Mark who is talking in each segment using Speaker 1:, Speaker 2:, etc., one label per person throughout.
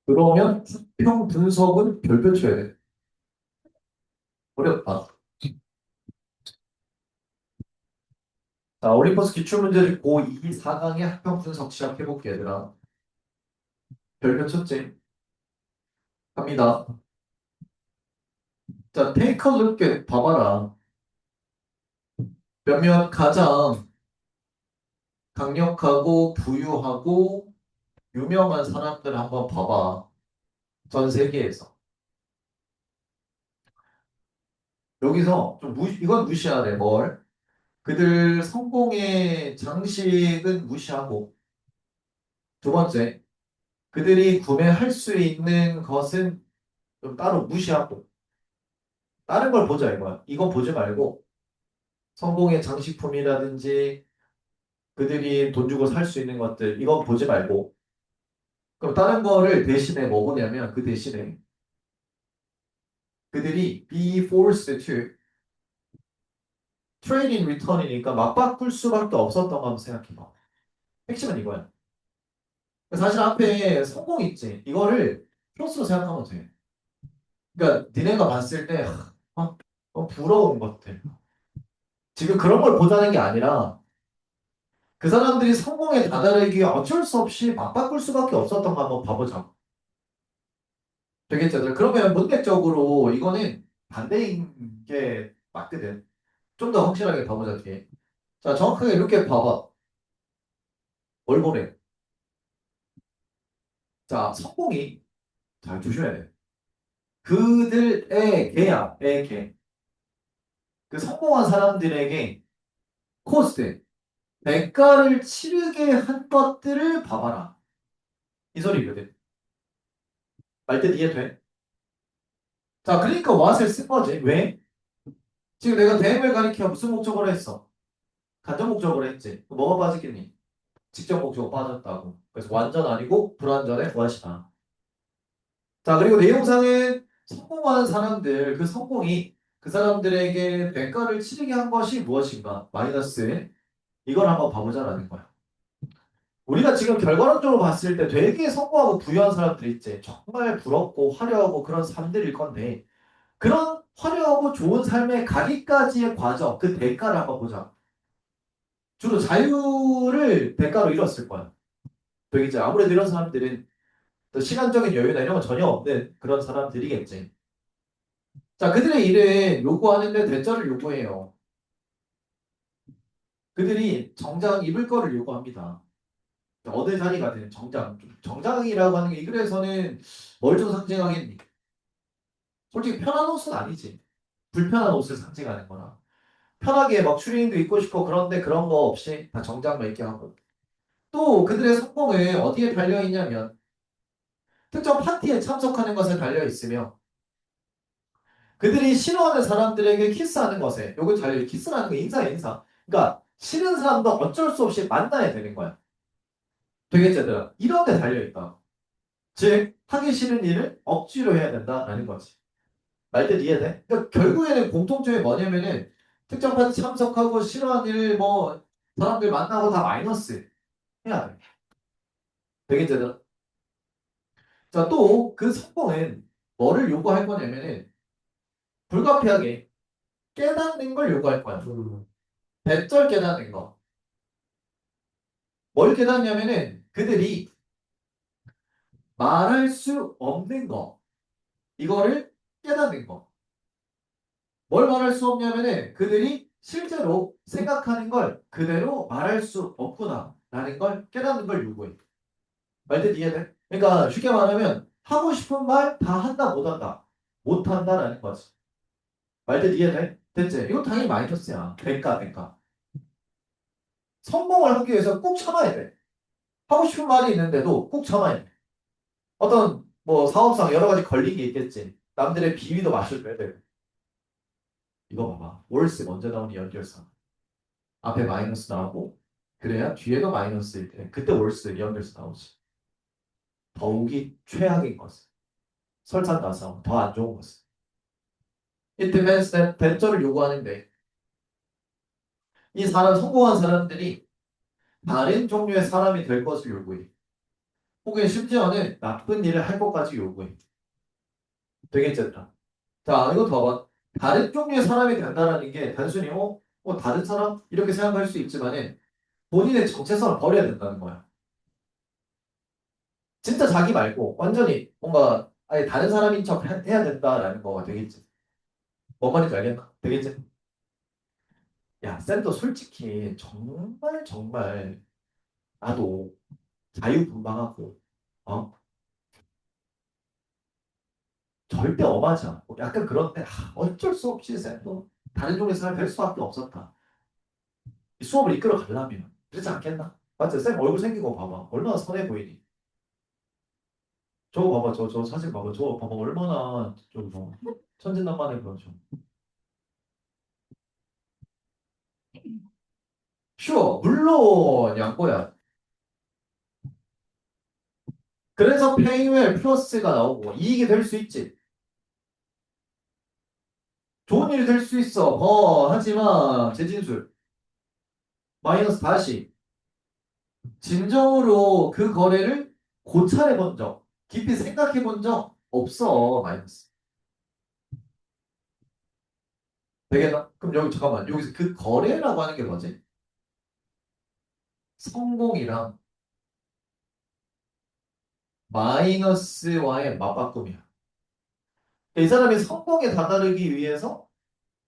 Speaker 1: 그러면 수평 분석은 별표 쳐야 돼. 어렵다. 자, 올림퍼스 기출문제를 고2 4강의 합평 분석 시작해볼게, 얘들아. 별표 쳤지? 갑니다. 자, take a look at, 봐봐라. 몇몇 가장 강력하고 부유하고 유명한 사람들 한번 봐봐. 전 세계에서. 여기서 좀 이건 무시해야 돼, 뭘? 그들 성공의 장식은 무시하고. 두 번째, 그들이 구매할 수 있는 것은 좀 따로 무시하고. 다른 걸 보자, 이거야. 이거 보지 말고, 성공의 장식품이라든지, 그들이 돈 주고 살 수 있는 것들, 이건 보지 말고. 그럼 다른 거를 대신에 뭐 보냐면, 그 대신에 그들이 be forced to trade in return이니까 맞바꿀 수밖에 없었던 거 한번 생각해봐. 핵심은 이거야. 사실 앞에 성공 있지. 이거를 플러스로 생각하면 돼. 그러니까 니네가 봤을 때 부러운 것들. 지금 그런 걸 보자는 게 아니라 그 사람들이 성공에 다다르기 위해 어쩔 수 없이 맞바꿀 수밖에 없었던 거 한번 봐보자. 되겠죠? 그러면 문맥적으로 이거는 반대인 게 맞거든. 좀 더 확실하게 봐보자, 뒤에. 자, 정확하게 이렇게 봐봐. 뭘 보래? 자, 성공이 잘 조심해야 돼. 그들의 개야, 의 개. 그 성공한 사람들에게 코스트, 대가를 치르게 한 것들을 봐봐라. 이 소리거든. 말뜻 이해돼? 자, 그러니까 what을 쓴 거지. 왜? 지금 내가 대행을 가리켜 무슨 목적으로 했어? 간접 목적으로 했지. 뭐가 빠지겠니? 직접 목적으로 빠졌다고. 그래서 완전 아니고 불완전의 what이다. 자, 그리고 내용상은 성공한 사람들, 그 성공이 그 사람들에게 대가를 치르게 한 것이 무엇인가? 마이너스. 이걸 한번 봐보자라는 거야. 우리가 지금 결과론적으로 봤을 때 되게 성공하고 부유한 사람들 있지. 정말 부럽고 화려하고 그런 삶들일 건데 그런 화려하고 좋은 삶에 가기까지의 과정, 그 대가를 한번 보자. 주로 자유를 대가로 이뤘을 거야. 되겠지. 아무래도 이런 사람들은 또 시간적인 여유나 이런 건 전혀 없는 그런 사람들이겠지. 자, 그들의 일을 요구하는데 대가를 요구해요. 그들이 정장 입을 거를 요구합니다. 어느 자리가든 정장. 정장이라고 하는 게 이 글에서는 뭘 좀 상징하겠니? 솔직히 편한 옷은 아니지. 불편한 옷을 상징하는 거나. 편하게 막 추리닝도 입고 싶고 그런데 그런 거 없이 다 정장만 입게 하고. 또 그들의 성공은 어디에 달려 있냐면 특정 파티에 참석하는 것에 달려 있으며 그들이 싫어하는 사람들에게 키스하는 것에 요거 달려 키스라는 거 인사야 인사. 그러니까 싫은 사람도 어쩔 수 없이 만나야 되는 거야. 되겠지 얘들아. 이런 데 달려 있다. 즉 하기 싫은 일을 억지로 해야 된다라는 거지. 말뜻 이해돼? 그러니까 결국에는 공통점이 뭐냐면은 특정 파티 참석하고 싫어하는 일 뭐 사람들 만나고 다 마이너스 해야 돼. 되겠지 얘들아? 자, 또 그 성공은 뭐를 요구할 거냐면은 불가피하게 깨닫는 걸 요구할 거야. 배쩔 깨닫는 거. 뭘 깨닫냐면은 그들이 말할 수 없는 거. 이거를 깨닫는 거. 뭘 말할 수 없냐면은 그들이 실제로 생각하는 걸 그대로 말할 수 없구나. 라는 걸 깨닫는 걸 요구해. 말뜻 이해돼? 그러니까 쉽게 말하면 하고 싶은 말 다 한다 못한다. 못한다라는 거지. 말뜻 이해돼? 됐지? 이거 당연히 마이너스야. 대가. 성공을 하기 위해서 꼭 참아야 돼. 하고 싶은 말이 있는데도 꼭 참아야 돼. 어떤 뭐 사업상 여러 가지 걸린 게 있겠지. 남들의 비위도 맞춰줘야 돼. 이거 봐봐. 월세 먼저 나오는 연결선. 앞에 마이너스 나오고 그래야 뒤에도 마이너스일 때 그때 월세 연결선 나오지. 더욱이 최악인 것은 설산가상 더 안 좋은 것은 It demands that 대절을 요구하는데 이 사람 성공한 사람들이 다른 종류의 사람이 될 것을 요구해. 혹은 심지어는 나쁜 일을 할 것까지 요구해. 되겠지? 자, 이거 봐봐. 다른 종류의 사람이 된다라는 게 단순히 다른 사람? 이렇게 생각할 수 있지만은 본인의 정체성을 버려야 된다는 거야. 진짜 자기 말고 완전히 뭔가 아예 다른 사람인 척 해야 된다라는 거가 되겠지. 뭔 말인지 알겠나? 되겠지? 야, 쌤도 솔직히 정말 정말 나도 자유분방하고 어? 절대 엄하지 않고 약간 그런데 어쩔 수 없이 쌤도 다른 종류의 사람이 될 수밖에 없었다. 이 수업을 이끌어 가려면 그렇지 않겠나? 맞지? 쌤 얼굴 생긴 거 봐봐. 얼마나 선해 보이니? 저거 봐봐. 저 사진 봐봐. 저거 봐봐. 얼마나 좀 천진난만해 보여줘. 쉬워. 물론 양보야. 그래서 페이웰 플러스가 나오고 이익이 될 수 있지. 좋은 일이 될 수 있어. 하지만 재진술 마이너스 다시 진정으로 그 거래를 고찰해 본 적, 깊이 생각해 본 적 없어. 마이너스. 되겠나? 그럼 여기 잠깐만. 여기서 그 거래라고 하는 게 뭐지? 성공이랑 마이너스와의 맞바꿈이야. 이 사람이 성공에 다다르기 위해서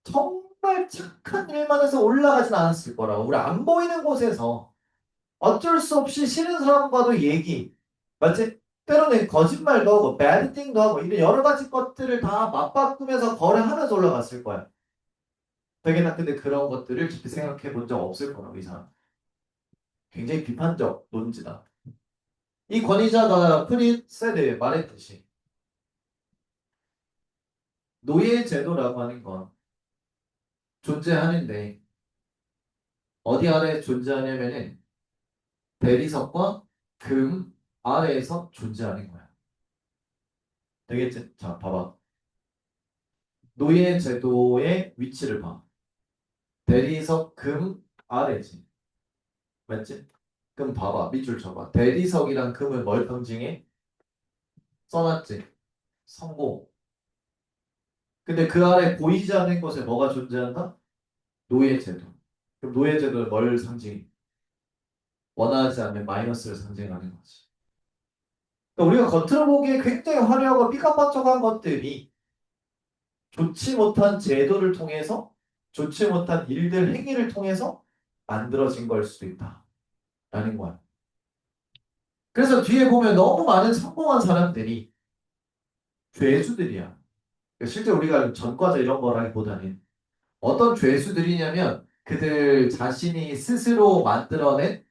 Speaker 1: 정말 착한 일만 해서 올라가진 않았을 거라고. 우리 안 보이는 곳에서 어쩔 수 없이 싫은 사람과도 얘기. 맞지? 때로는 거짓말도 하고, 배드띵도 하고, 이런 여러 가지 것들을 다 맞바꾸면서 거래하면서 올라갔을 거야. 되게나 근데 그런 것들을 깊이 생각해 본 적 없을 거라고, 이 사람. 굉장히 비판적 논지다. 이 권위자가 프린세드에 말했듯이, 노예 제도라고 하는 건 존재하는데, 어디 아래 존재하냐면은, 대리석과 금 아래에서 존재하는 거야. 되겠지? 자, 봐봐. 노예 제도의 위치를 봐. 대리석 금 아래지. 맞지? 그럼 봐봐. 밑줄 쳐봐. 대리석이랑 금은 뭘 상징해? 써놨지. 성공. 근데 그 아래 보이지 않는 곳에 뭐가 존재한다? 노예제도. 그럼 노예제도는 뭘 상징해? 원하지 않는 마이너스를 상징하는 거지. 그러니까 우리가 겉으로 보기에 굉장히 화려하고 삐까뻔쩍한 것들이 좋지 못한 제도를 통해서 좋지 못한 일들, 행위를 통해서 만들어진 걸 수도 있다. 라는 거야. 그래서 뒤에 보면 너무 많은 성공한 사람들이 죄수들이야. 그러니까 실제 우리가 전과자 이런 거라기보다는 어떤 죄수들이냐면 그들 자신이 스스로 만들어낸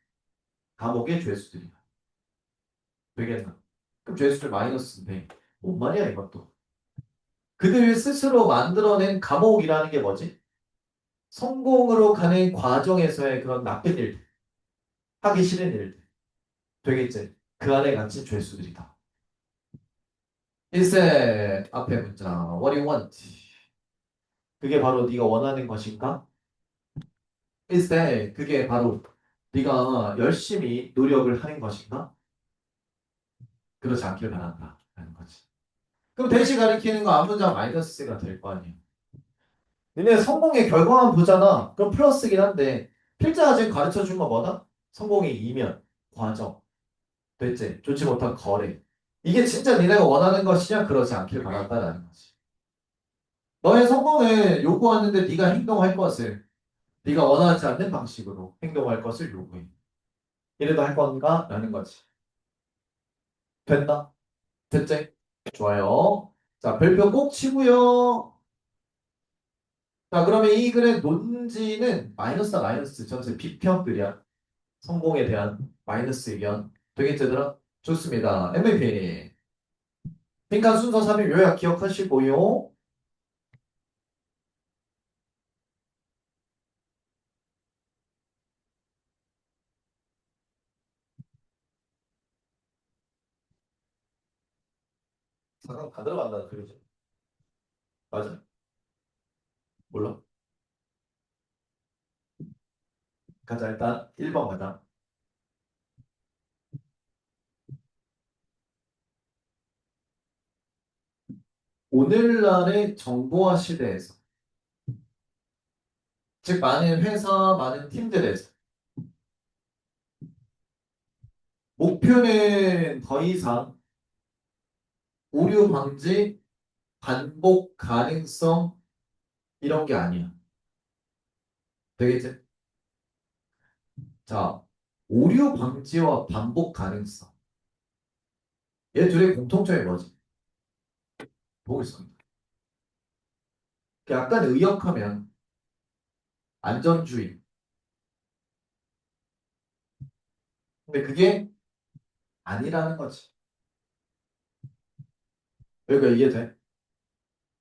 Speaker 1: 감옥의 죄수들이야. 되겠나? 그럼 죄수들 마이너스인데 뭔 말이야 이것도. 그들 스스로 만들어낸 감옥이라는 게 뭐지? 성공으로 가는 과정에서의 그런 나쁜 일들, 하기 싫은 일들. 되겠지? 그 안에 갇힌 죄수들이다. 1세 앞에 문장 What do you want? 그게 바로 네가 원하는 것인가? 1세 그게 바로 네가 열심히 노력을 하는 것인가? 그렇지 않길 바란다. 라는 거지. 그럼 대시 가리키는 거 앞문장 마이너스가 될 거 아니야. 니네 성공의 결과만 보잖아. 그럼 플러스긴 한데 필자가 지금 가르쳐 준 거 뭐다? 성공의 이면, 과정, 됐지? 좋지 못한 거래. 이게 진짜 니네가 원하는 것이냐? 그러지 않길 바란다라는 거지. 너의 성공을 요구하는데 네가 행동할 것을 네가 원하지 않는 방식으로 행동할 것을 요구해. 이래도 할 건가? 라는 거지. 됐나? 됐지? 좋아요. 자, 별표 꼭 치고요. 자, 그러면 이 글의 논지는 마이너스다 마이너스 전체 비평글이야. 성공에 대한 마이너스 의견. 되겠지, 얘들아? 좋습니다. MVP. 빈칸 순서 3일 요약 기억하시고요. 잠깐 다 들어간다는 소리지. 맞아? 몰라? 가자, 일단 1번 가자. 오늘날의 정보화 시대에서, 즉 많은 회사, 많은 팀들에서 목표는 더 이상 오류 방지, 반복 가능성 이런 게 아니야. 되겠지? 자, 오류 방지와 반복 가능성. 얘 둘의 공통점이 뭐지? 보고 있습니다. 약간 의역하면 안전주의. 근데 그게 아니라는 거지. 여기가 이해돼?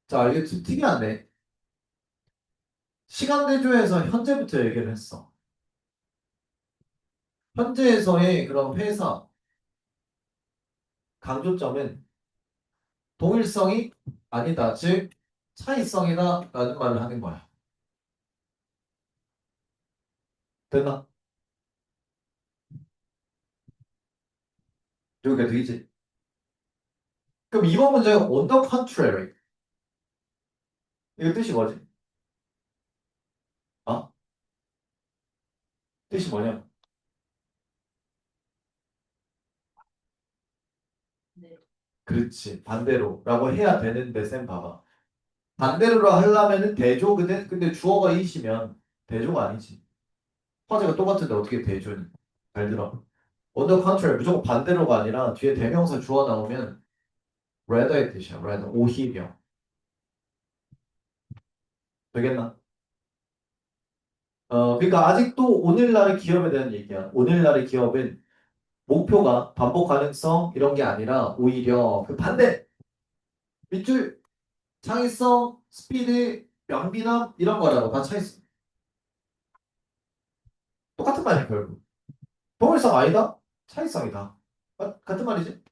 Speaker 1: 자, 이게 좀 특이한데. 시간 대조에서 현재부터 얘기를 했어. 현재에서의 그런 회사 강조점은 동일성이 아니다. 즉, 차이성이다. 라는 말을 하는 거야. 됐나? 여기가 되겠지? 그럼 이번 문제가 on the contrary. 이거 뜻이 뭐지? 어? 뜻이 뭐냐? 그렇지. 반대로. 라고 해야 되는데, 쌤 봐봐. 반대로 하려면은 대조거든? 근데 주어가 이시면 대조가 아니지. 화제가 똑같은데 어떻게 대조니? 잘 들어. on the contrary. 무조건 반대로가 아니라 뒤에 대명사 주어 나오면 rather의 뜻이야. rather. 오히려. 되겠나? 그러니까 아직도 오늘날의 기업에 대한 얘기야. 오늘날의 기업은 목표가 반복 가능성 이런 게 아니라 오히려 그 반대. 밑줄, 창의성, 스피드, 명비남 이런 거라고 다 차있어. 똑같은 말이야 결국. 동일성 아니다? 차이성이다. 같은 말이지?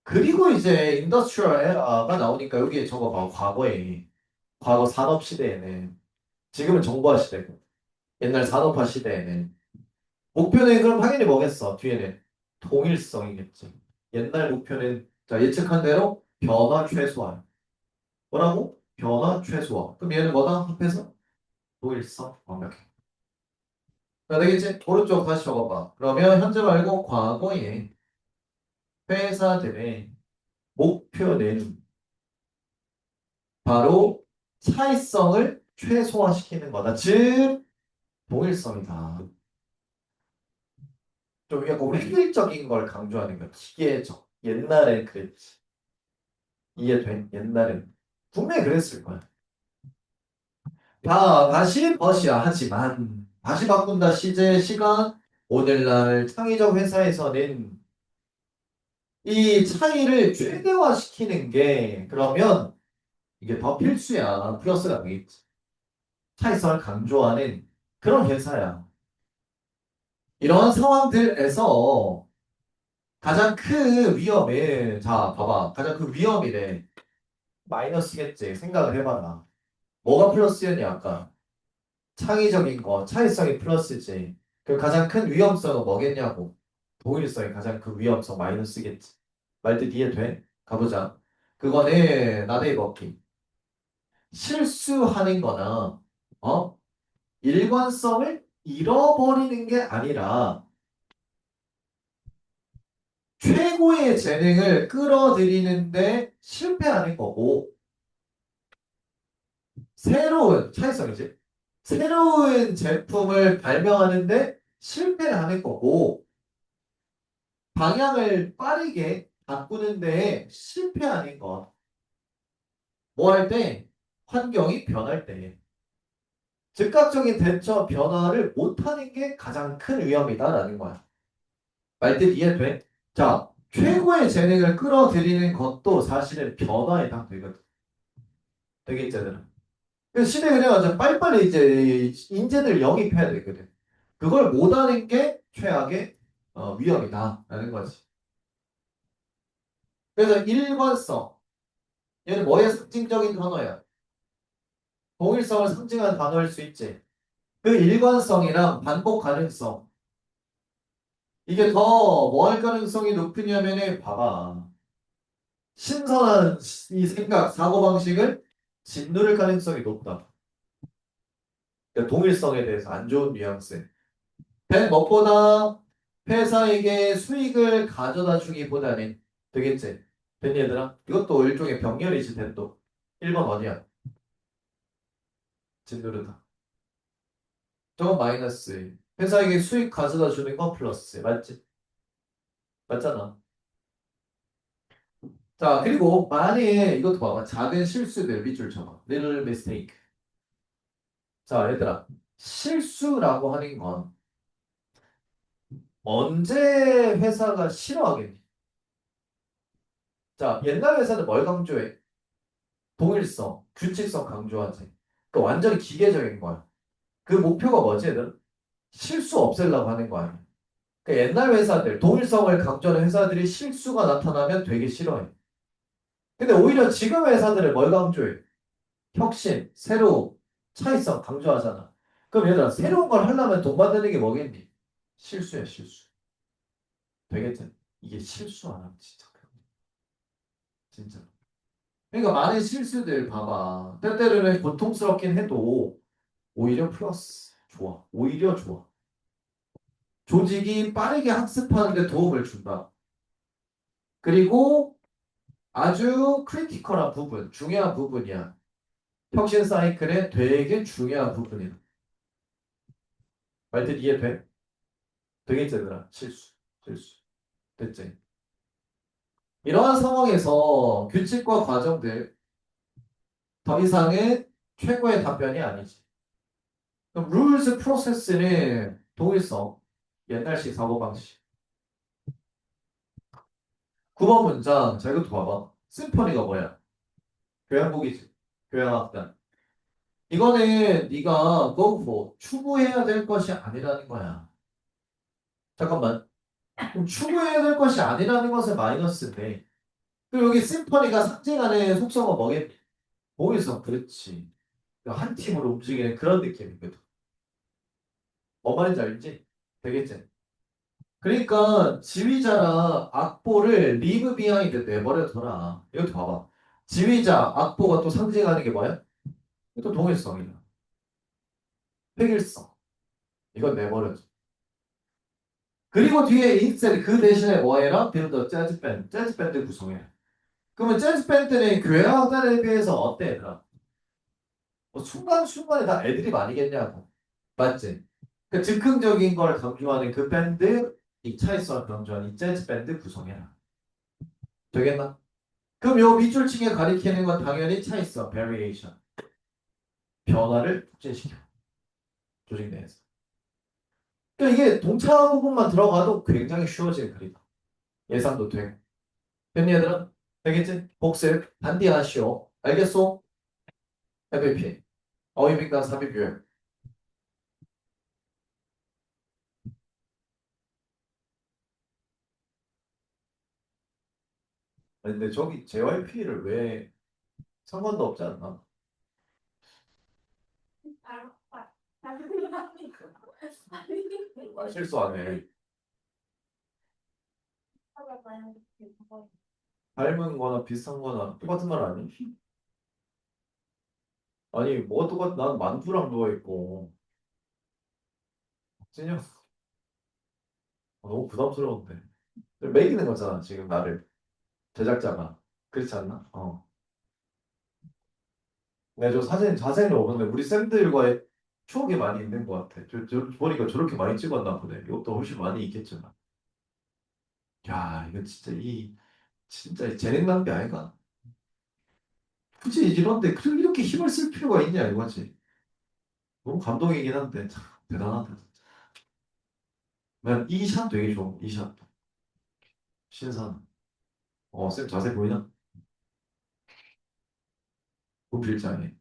Speaker 1: 그리고 이제 인더스트리얼 에라가 나오니까 여기에 적어봐. 과거에. 과거 산업 시대에는. 지금은 정보화 시대고. 옛날 산업화 시대에는. 목표는 그럼 당연히 뭐겠어? 뒤에는 동일성이겠지. 옛날 목표는 자 예측한 대로 변화 최소화. 뭐라고? 변화 최소화. 그럼 얘는 뭐다? 합해서 동일성 완벽해. 자 되겠지? 오른쪽 다시 적어봐. 그러면 현재 말고 과거의 회사들의 목표는 바로 차이성을 최소화시키는 거다. 즉 동일성이다. 좀 약간 우리 획일적인 걸 강조하는 거야. 기계적. 옛날엔 그랬지. 이해돼? 옛날엔 분명히 그랬을 거야. 다시 버시야. 하지만 다시 바꾼다. 시제 시간 오늘날 창의적 회사에서는 이 차이를 최대화시키는 게 그러면 이게 더 필수야. 플러스가 되겠지. 차이성을 강조하는 그런 회사야. 이런 상황들에서 가장 큰 위험은 자 봐봐. 가장 큰 위험이래. 마이너스겠지. 생각을 해봐라. 뭐가 플러스였냐 아까. 창의적인 거, 차이성이 플러스지. 그 가장 큰 위험성은 뭐겠냐고. 동일성이 가장 큰 위험성 마이너스겠지. 말뜻 이해돼? 가보자. 그거는 나대이 먹기. 실수하는 거나 일관성을 잃어버리는 게 아니라 최고의 재능을 끌어들이는데 실패하는 거고 새로운 차이성이지. 새로운 제품을 발명하는데 실패를 하는 거고 방향을 빠르게 바꾸는 데에 실패하는 것. 뭐 할 때? 환경이 변할 때. 즉각적인 대처 변화를 못하는 게 가장 큰 위험이다라는 거야. 말뜻 이해돼? 자, 최고의 재능을 끌어들이는 것도 사실은 변화에 해당되거든. 되겠잖아. 그래서 시대 그래가지고 빨리빨리 이제 인재들 영입해야 되거든. 그걸 못하는 게 최악의 위험이다라는 거지. 그래서 일관성. 얘는 뭐의 상징적인 단어야? 동일성을 상징하는 단어일 수 있지. 그 일관성이랑 반복 가능성. 이게 더 뭐 할 가능성이 높으냐면은 봐봐. 신선한 이 생각, 사고방식을 짓누를 가능성이 높다. 그러니까 동일성에 대해서 안 좋은 뉘앙스. 무엇보다 회사에게 수익을 가져다 주기보다는 되겠지. 됐니 얘들아? 이것도 일종의 병렬이지 된도. 1번 어디야? 짓누르다. 저건 마이너스. 회사에게 수익 가져다 주는 건 플러스. 맞지? 맞잖아. 자, 그리고 만약에 이것도 봐봐. 작은 실수들 밑줄 쳐봐. little mistake. 자, 얘들아. 실수라고 하는 건 언제 회사가 싫어하겠니? 자, 옛날 회사는 뭘 강조해? 동일성, 규칙성 강조하지. 그 완전히 기계적인 거야. 그 목표가 뭐지, 얘들? 실수 없애려고 하는 거 아니야. 그 옛날 회사들, 동일성을 강조하는 회사들이 실수가 나타나면 되게 싫어해. 근데 오히려 지금 회사들은 뭘 강조해? 혁신, 새로움, 차이성 강조하잖아. 그럼 얘들아, 새로운 걸 하려면 돈 받는 게 뭐겠니? 실수야, 실수. 되겠지? 이게 실수 안 하면 진짜 그래. 진짜. 그러니까 많은 실수들 봐봐. 때때로는 고통스럽긴 해도 오히려 플러스. 좋아. 오히려 좋아. 조직이 빠르게 학습하는 데 도움을 준다. 그리고 아주 크리티컬한 부분, 중요한 부분이야. 혁신 사이클의 되게 중요한 부분이야. 말들 이해돼? 되겠지, 얘들아? 실수. 실수. 됐지? 이러한 상황에서 규칙과 과정들 더 이상은 최고의 답변이 아니지. 그럼 rules 프로세스는 동일성, 옛날식 사고방식. 9번 문장, 자 이것도 봐봐. 심포니가 뭐야? 교양곡이지. 교양악단. 이거는 네가 go for, 추구해야 될 것이 아니라는 거야. 잠깐만. 그럼 추구해야 될 것이 아니라는 것은 마이너스인데. 그럼 여기 심포니가 상징하는 속성은 뭐겠니? 동일성, 그렇지. 한 팀으로 움직이는 그런 느낌이거든. 뭔 말인지 알지? 되겠지? 그러니까 지휘자랑 악보를 리브 비하인드 내버려둬라. 이것도 봐봐. 지휘자, 악보가 또 상징하는 게 뭐야? 또 동일성이야. 획일성. 이건 내버려둬. 그리고 뒤에 인스텔 그 대신에 뭐 해라? 빌더 재즈 밴드. 재즈 밴드 구성해라. 그러면 재즈 밴드는 교향악단에 비해서 어때 얘들아? 뭐 순간순간에 다 애들이 아니겠냐고. 맞지? 그 즉흥적인 걸 강조하는 그 밴드, 이 차이성을 강조하는 이 재즈 밴드 구성해라. 되겠나? 그럼 요 밑줄층에 가리키는 건 당연히 차이성, variation. 변화를 촉진시켜. 조직 내에서. 그러니까 이게 동차 부분만 들어가도 굉장히 쉬워질 글이다. 예상도 돼. 됐니 얘들아? 되겠지? 복습, 단디하시오. 알겠어? MVP. 어휘빙단 삽입유형. 근데 저기 JYP를 왜 상관도 없지 않나? 아, 실수 안 해. 닮은 거나 비슷한 거나 똑같은 말 아니? 아니, 뭐가 똑같, 난 만두랑 누워있고. 찐영, 너무 부담스러운데. 매기는 거잖아, 지금 나를. 제작자가. 그렇지 않나? 어. 네, 저 사진 자세히는 없는데 우리 쌤들과의 추억이 많이 있는 것 같아. 보니까 저렇게 많이 찍었나 보네. 이것도 훨씬 많이 있겠지만. 야, 이거 진짜 이 재능 낭비 아이가? 굳이 이런데 이렇게 힘을 쓸 필요가 있냐 이거지. 너무 감동이긴 한데 참 대단하다. 난 이 샷 되게 좋아. 이 샷. 신선. 쌤 자세 보이나? 구필장에.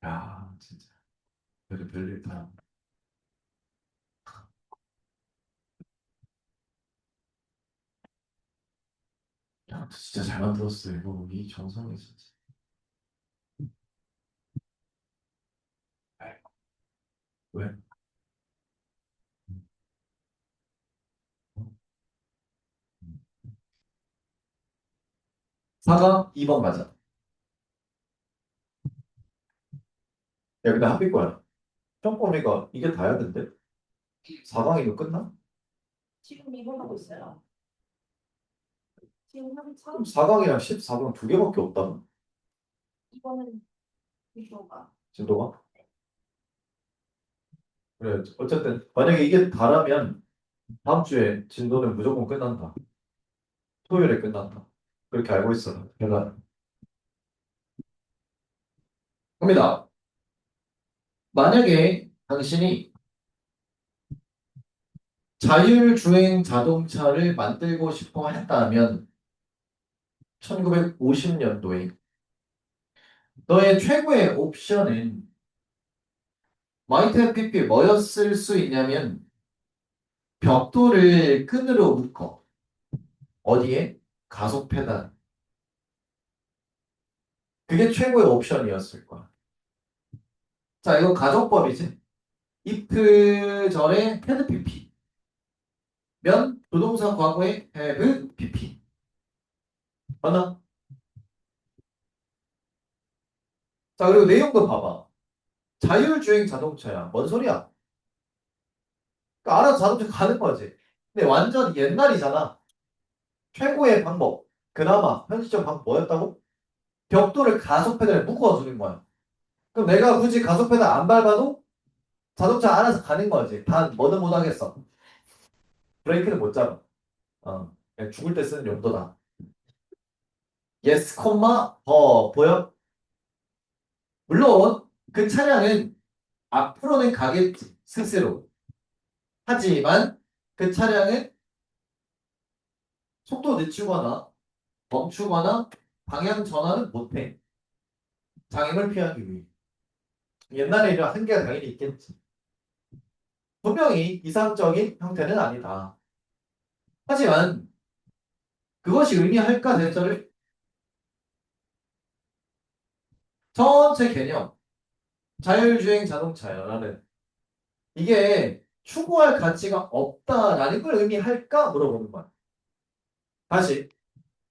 Speaker 1: 야, 진짜. 별일 다. 야, 진짜 잘 만들었어. 이거 이 정성이 진짜. 왜? 4가 2번 맞아. 야, 근데 합의 거야. 점프니까 이게 다야, 근데? 4강이면 끝나?
Speaker 2: 지금 이거 하고 있어요. 지금 한
Speaker 1: 그럼
Speaker 2: 3,
Speaker 1: 4강이랑 14강 두 개밖에 없다.
Speaker 2: 이거는 이거가.
Speaker 1: 진도가? 그래, 어쨌든, 만약에 이게 다라면 다음 주에 진도는 무조건 끝난다. 토요일에 끝난다. 그렇게 알고 있어. 내가. 갑니다. 만약에 당신이 자율주행 자동차를 만들고 싶어 했다면 1950년도에 너의 최고의 옵션은 마이테피피 뭐였을 수 있냐면 벽돌을 끈으로 묶어. 어디에? 가속 페달. 그게 최고의 옵션이었을 거야. 자, 이거 가정법이지. if 절에 had pp 면 부동사 과거에 have pp. 맞나? 자, 그리고 내용도 봐봐. 자율주행 자동차야. 뭔 소리야? 그러니까 알아서 자동차 가는 거지. 근데 완전 옛날이잖아. 최고의 방법. 그나마 현실적 방법 뭐였다고? 벽돌을 가속 페달에 묶어주는 거야. 그럼 내가 굳이 가속 페달 안 밟아도 자동차 알아서 가는 거지. 단 뭐는 못 하겠어. 브레이크는 못 잡아. 그냥 죽을 때 쓰는 용도다. yes, 보여? 물론 그 차량은 앞으로는 가겠지. 스스로. 하지만 그 차량은 속도 늦추거나 멈추거나 방향 전환은 못해. 장애물 피하기 위해. 옛날에 이런 한계가 당연히 있겠지. 분명히 이상적인 형태는 아니다. 하지만 그것이 의미할까 대절을 전체 개념, 자율주행 자동차야라는 이게 추구할 가치가 없다라는 걸 의미할까 물어보는 거야. 다시.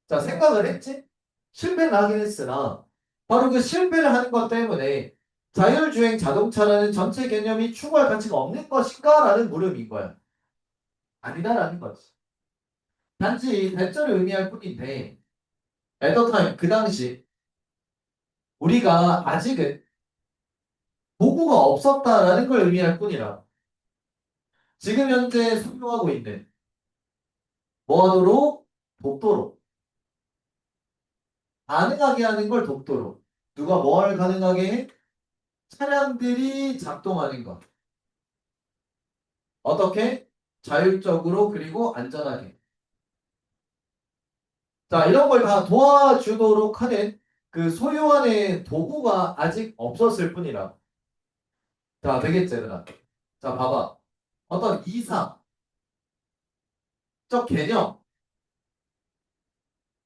Speaker 1: 자, 생각을 했지? 실패를 하긴 했으나 바로 그 실패를 하는 것 때문에 자율주행 자동차라는 전체 개념이 추구할 가치가 없는 것인가? 라는 물음인 거야. 아니다라는 거지. 단지 발전을 의미할 뿐인데 at the time, 그 당시 우리가 아직은 도구가 없었다라는 걸 의미할 뿐이라 지금 현재 소유하고 있는 뭐하도록? 독도로 가능하게 하는 걸 독도로 누가 뭘 가능하게 해? 차량들이 작동하는 것 어떻게? 자율적으로 그리고 안전하게 자 이런 걸 다 도와주도록 하는 그 소유하는 도구가 아직 없었을 뿐이라 자 되겠지 얘들아 자 봐봐 어떤 이상적 개념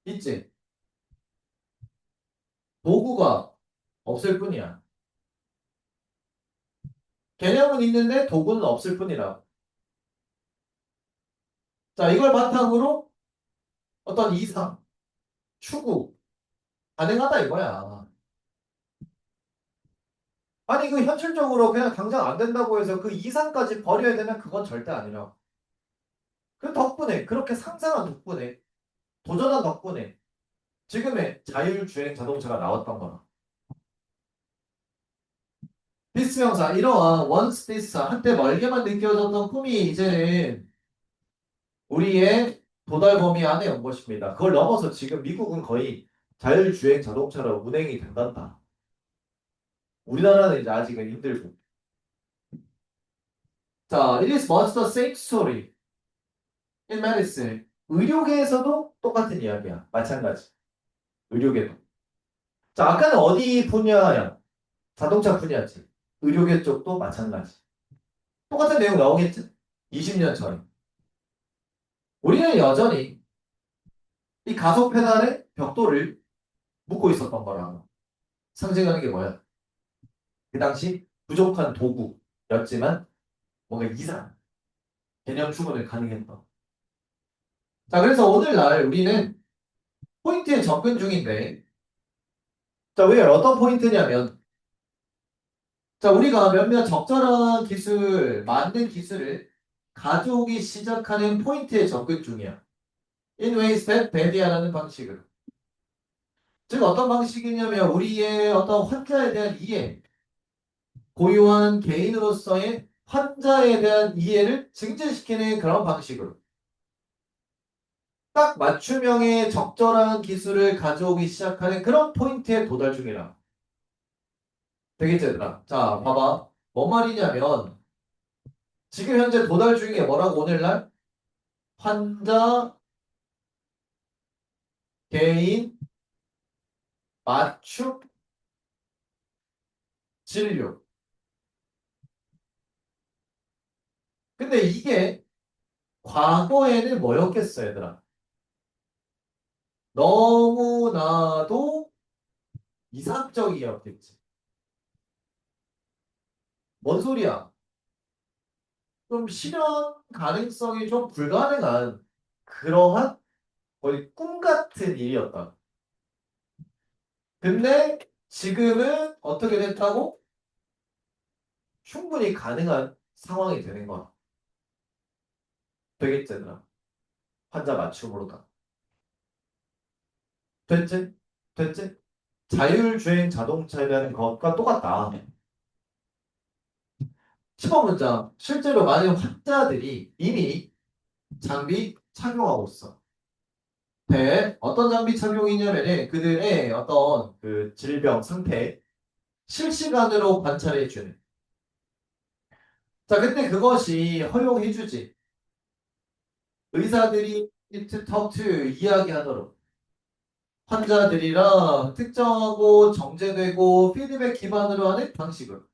Speaker 1: 있지 도구가 없을 뿐이야 개념은 있는데 도구는 없을 뿐이라 자 이걸 바탕으로 어떤 이상 추구 가능하다 이거야 아니 그 현실적으로 그냥 당장 안 된다고 해서 그 이상까지 버려야 되면 그건 절대 아니라 그 덕분에 그렇게 상상한 덕분에 도전한 덕분에 지금의 자율주행 자동차가 나왔던 거라 디스 명사 이러한 once this 한때 멀게만 느껴졌던 꿈이 이제는 우리의 도달 범위 안에 온 것입니다. 그걸 넘어서 지금 미국은 거의 자율주행 자동차로 운행이 된단다. 우리나라는 이제 아직은 힘들고. 자, it is much the same story in medicine. 의료계에서도 똑같은 이야기야. 마찬가지. 의료계도. 자, 아까는 어디 분야야? 자동차 분야지. 의료계 쪽도 마찬가지. 똑같은 내용 나오겠지? 20년 전에. 우리는 여전히 이 가속 페달에 벽돌을 묶고 있었던 거라고. 상징하는 게 뭐야? 그 당시 부족한 도구. 였지만 뭔가 이상 개념 추론을 가능했던. 자, 그래서 오늘날 우리는 포인트에 접근 중인데, 자, 왜 어떤 포인트냐면, 자, 우리가 몇몇 적절한 기술, 맞는 기술을 가져오기 시작하는 포인트에 접근 중이야. In ways that 베디아라는 방식으로. 즉, 어떤 방식이냐면, 우리의 어떤 환자에 대한 이해, 고유한 개인으로서의 환자에 대한 이해를 증진시키는 그런 방식으로. 딱 맞춤형의 적절한 기술을 가져오기 시작하는 그런 포인트에 도달 중이라. 되겠지, 얘들아? 자, 봐봐. 뭔 말이냐면, 지금 현재 도달 중에 뭐라고 오늘날? 환자, 개인, 맞춤, 진료. 근데 이게 과거에는 뭐였겠어, 얘들아? 너무나도 이상적이었겠지. 뭔 소리야? 좀 실현 가능성이 좀 불가능한 그러한 거의 꿈 같은 일이었다. 근데 지금은 어떻게 됐다고? 충분히 가능한 상황이 되는 거야. 되겠잖아. 환자 맞춤으로다. 됐지? 됐지? 자율주행 자동차에 대한 것과 똑같다. 10번 문장. 실제로 많은 환자들이 이미 장비 착용하고 있어. 어떤 장비 착용이냐면은 그들의 어떤 그 질병 상태 실시간으로 관찰해주는. 자, 근데 그것이 허용해주지. 의사들이 to talk to 이야기하도록 환자들이랑 특정하고 정제되고 피드백 기반으로 하는 방식으로.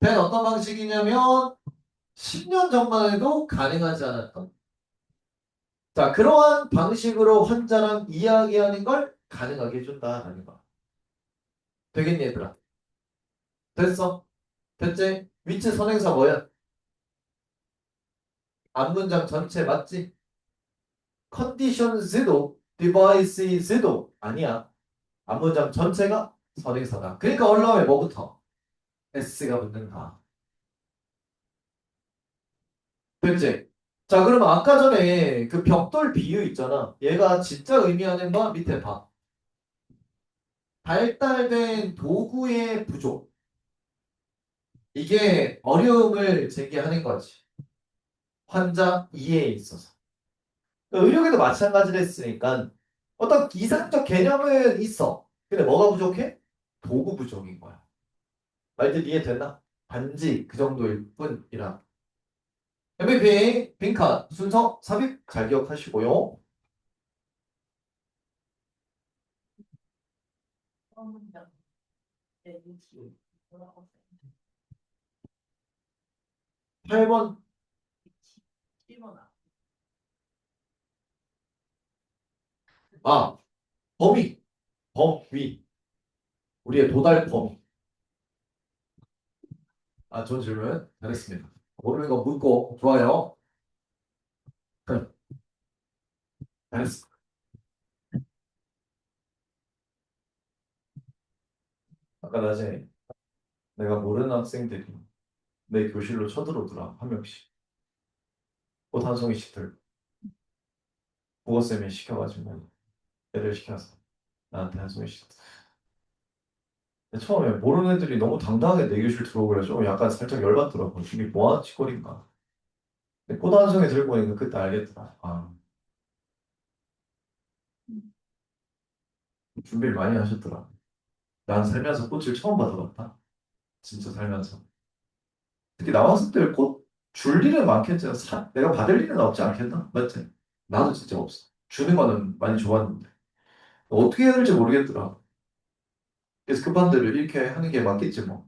Speaker 1: 어떤 방식이냐면 10년 전만 해도 가능하지 않았던. 자, 그러한 방식으로 환자랑 이야기하는 걸 가능하게 해준다라는 거. 되겠니, 얘들아? 됐어? 됐지? 위치 선행사 뭐야? 앞문장 전체 맞지? 컨디션스도 디바이스도 아니야. 앞문장 전체가 선행사다. 그러니까 언어에 뭐부터? S가 붙는다. 됐지? 자, 그러면 아까 전에 그 벽돌 비유 있잖아. 얘가 진짜 의미하는 건 밑에 봐. 발달된 도구의 부족. 이게 어려움을 제기하는 거지. 환자 이해에 있어서. 의료계도 마찬가지로 했으니까 어떤 이상적 개념은 있어. 근데 뭐가 부족해? 도구 부족인 거야. 말들 이해됐나? 단지 그 정도일 뿐이라. MVP 빈칸 순서 삽입 잘 기억하시고요.
Speaker 2: 그러면 네, 위치 뭐라고 써요?
Speaker 1: 8번.
Speaker 2: 위치 1번 앞.
Speaker 1: 아, 범위. 범위. 우리의 도달 범위. 아, 좋은 질문. 잘했습니다. 모르는 거 묻고 좋아요. 잘했어. 아까 낮에 내가 모르는 학생들이 내 교실로 쳐들어오더라. 한 명씩. 꽃 한 송이씩 들고. 국어쌤이 시켜가지고 애를 시켜서 나한테 한 송이씩. 근데 처음에 모르는 애들이 너무 당당하게 내 교실 들어오길래 좀 약간 살짝 열받더라고. 이게 뭐하는 짓거리인가. 근데 꽃 한 송이 들고 오니까 그때 알겠더라. 아, 준비를 많이 하셨더라. 난 살면서 꽃을 처음 받아봤다. 진짜 살면서. 특히 나왔을 때 꽃 줄 일은 많겠지. 내가 받을 일은 없지 않겠나? 맞지? 나도 진짜 없어. 주는 거는 많이 좋았는데. 어떻게 해야 될지 모르겠더라. 그래서 급한 대로 이렇게 하는 게 맞겠지 뭐.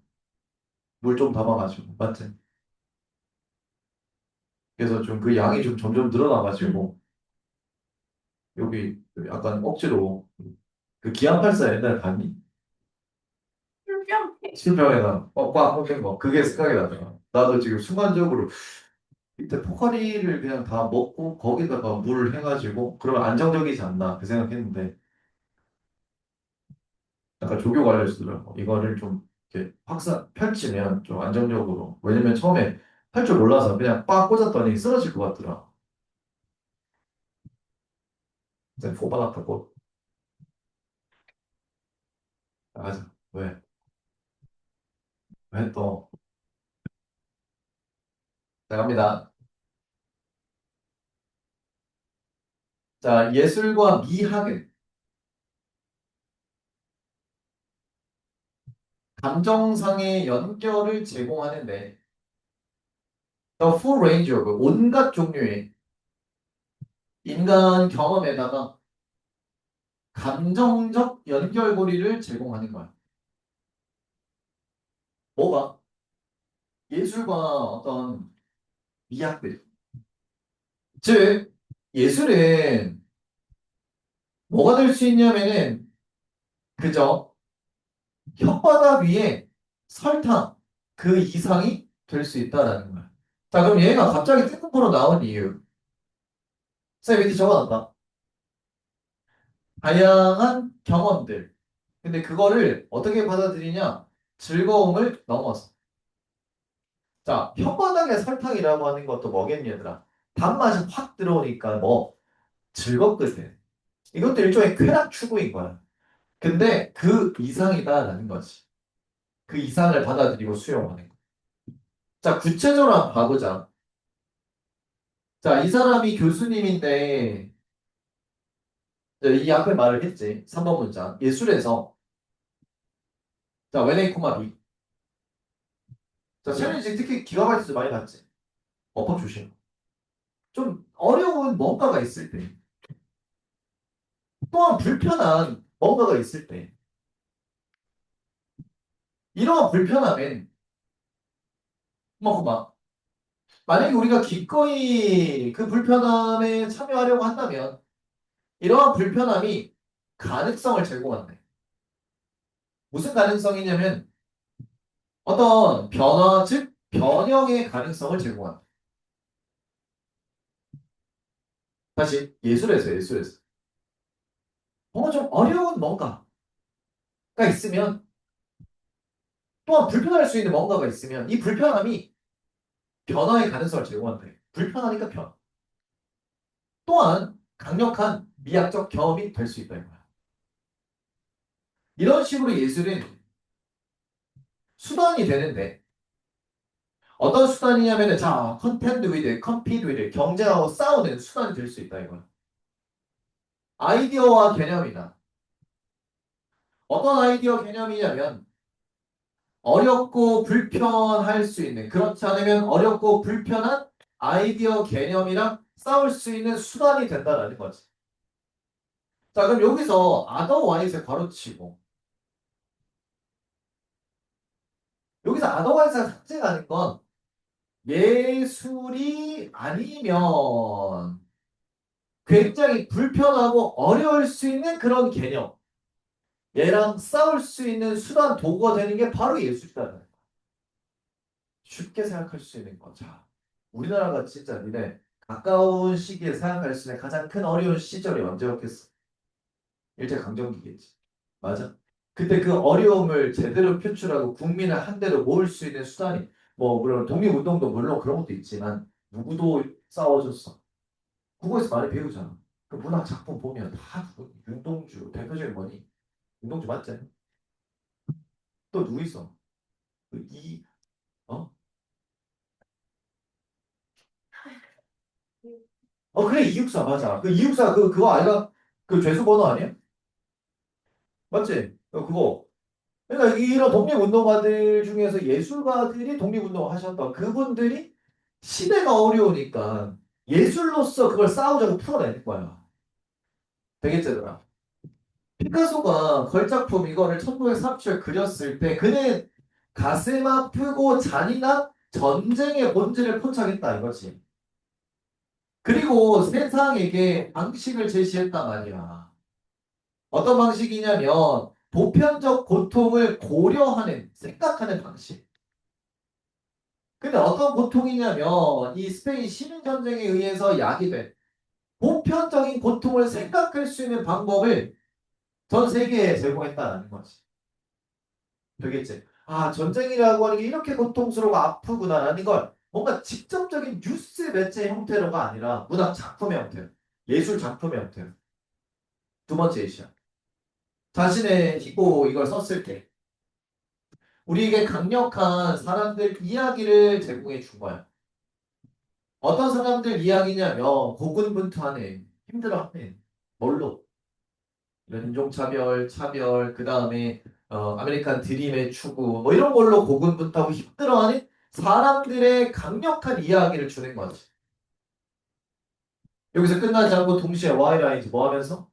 Speaker 1: 물 좀 담아가지고. 맞지? 그래서 좀 그 양이 좀 점점 늘어나가지고 여기 약간 억지로 그 기안84 옛날에 봤니?
Speaker 2: 뿅뿅.
Speaker 1: 실병에다 꽉 꽂힌 거. 그게 생각이 나더라. 나도 지금 순간적으로 이때 포카리를 그냥 다 먹고 거기다가 물 해가지고 그러면 안정적이지 않나 그 생각했는데 약간 조교 알려주더라고. 이거를 좀 이렇게 확산 펼치면 좀 안정적으로. 왜냐면 처음에 할 줄 몰라서 그냥 빡 꽂았더니 쓰러질 것 같더라. 이제 포바닥하고 나가자. 왜? 왜 또? 나갑니다. 자, 예술과 미학은 감정상의 연결을 제공하는데 the full range of 온갖 종류의 인간 경험에다가 감정적 연결고리를 제공하는 거야. 뭐가? 예술과 어떤 미학들. 즉, 예술은 뭐가 될 수 있냐면은 그저 혓바닥 위에 설탕 그 이상이 될 수 있다라는 거야. 자, 그럼 얘가 갑자기 뜬금포로 나온 이유. 쌤 밑에 적어놨다. 다양한 경험들. 근데 그거를 어떻게 받아들이냐? 즐거움을 넘어서. 자, 혓바닥에 설탕이라고 하는 것도 뭐겠니, 얘들아? 단맛이 확 들어오니까 뭐 즐겁거든. 이것도 일종의 쾌락 추구인 거야. 근데 그 이상이다라는 거지. 그 이상을 받아들이고 수용하는 거. 자, 구체적으로 한번 봐보자. 자, 이 사람이 교수님인데, 이제 이 앞에 말을 했지. 3번 문장. 예술에서, 자, 웬 코마 비. 자, 챌린지 특히 기가바이트 많이 봤지. 어법 조심. 좀 어려운 뭔가가 있을 때, 또한 불편한 뭔가가 있을 때, 이러한 불편함엔, 뭐, 막, 만약에 우리가 기꺼이 그 불편함에 참여하려고 한다면, 이러한 불편함이 가능성을 제공한대. 무슨 가능성이냐면, 어떤 변화, 즉, 변형의 가능성을 제공한다. 다시, 예술에서. 뭔가 좀 어려운 뭔가가 있으면, 또한 불편할 수 있는 뭔가가 있으면, 이 불편함이 변화의 가능성을 제공한대. 불편하니까 변화. 또한 강력한 미학적 경험이 될 수 있다는 거야. 이런 식으로 예술은 수단이 되는데 어떤 수단이냐면은 자, 컨텐드 위드, 컴피드 위드, 경쟁하고 싸우는 수단이 될 수 있다 이거야. 아이디어와 개념이다. 어떤 아이디어 개념이냐면 어렵고 불편할 수 있는 그렇지 않으면 어렵고 불편한 아이디어 개념이랑 싸울 수 있는 수단이 된다라는 거지. 자, 그럼 여기서 otherwise에 괄호치고 여기서 otherwise가 삭제가는 건 예술이 아니면 굉장히 불편하고 어려울 수 있는 그런 개념. 얘랑 싸울 수 있는 수단 도구가 되는 게 바로 예술이다. 쉽게 생각할 수 있는 거. 자, 우리나라가 진짜 니네 가까운 시기에 생각할 수 있는 가장 큰 어려운 시절이 언제였겠어? 일제강점기겠지. 맞아? 그때 그 어려움을 제대로 표출하고 국민을 한데로 모을 수 있는 수단이 뭐 물론 독립운동도 물론 그런 것도 있지만 누구도 싸워줬어. 국어에서 많이 배우잖아. 그 문학 작품 보면 다 누구, 윤동주 대표적인 뭐니? 윤동주 맞지? 또 누구 있어? 그 이, 어? 그래 이육사 맞아. 그 이육사 그거 아이가 그 죄수 번호 아니야? 맞지? 그거. 그러니까 이런 독립운동가들 중에서 예술가들이 독립운동을 하셨던 그분들이 시대가 어려우니까 예술로서 그걸 싸우자고 풀어내는 거야. 되겠지더라. 피카소가 걸작품 이거를 1937에 그렸을 때 그는 가슴 아프고 잔인한 전쟁의 본질을 포착했다 이거지. 그리고 세상에게 방식을 제시했단 말이야. 어떤 방식이냐면 보편적 고통을 고려하는, 생각하는 방식. 근데 어떤 고통이냐면 이 스페인 시민전쟁에 의해서 야기된 보편적인 고통을 생각할 수 있는 방법을 전 세계에 제공했다는 거지. 되겠지? 아, 전쟁이라고 하는 게 이렇게 고통스러워 아프구나라는 걸 뭔가 직접적인 뉴스 매체 형태로가 아니라 문학 작품의 형태로, 예술 작품의 형태로. 두 번째 이시야. 자신의 희고 이걸 썼을 때 우리에게 강력한 사람들 이야기를 제공해 준 거야. 어떤 사람들 이야기냐면 고군분투하는, 힘들어하는, 뭘로? 이런 인종차별, 차별, 그 다음에 아메리칸 드림의 추구, 뭐 이런 걸로 고군분투하고 힘들어하는 사람들의 강력한 이야기를 주는 거지. 여기서 끝나지 않고 동시에 와이라이즈 뭐 하면서?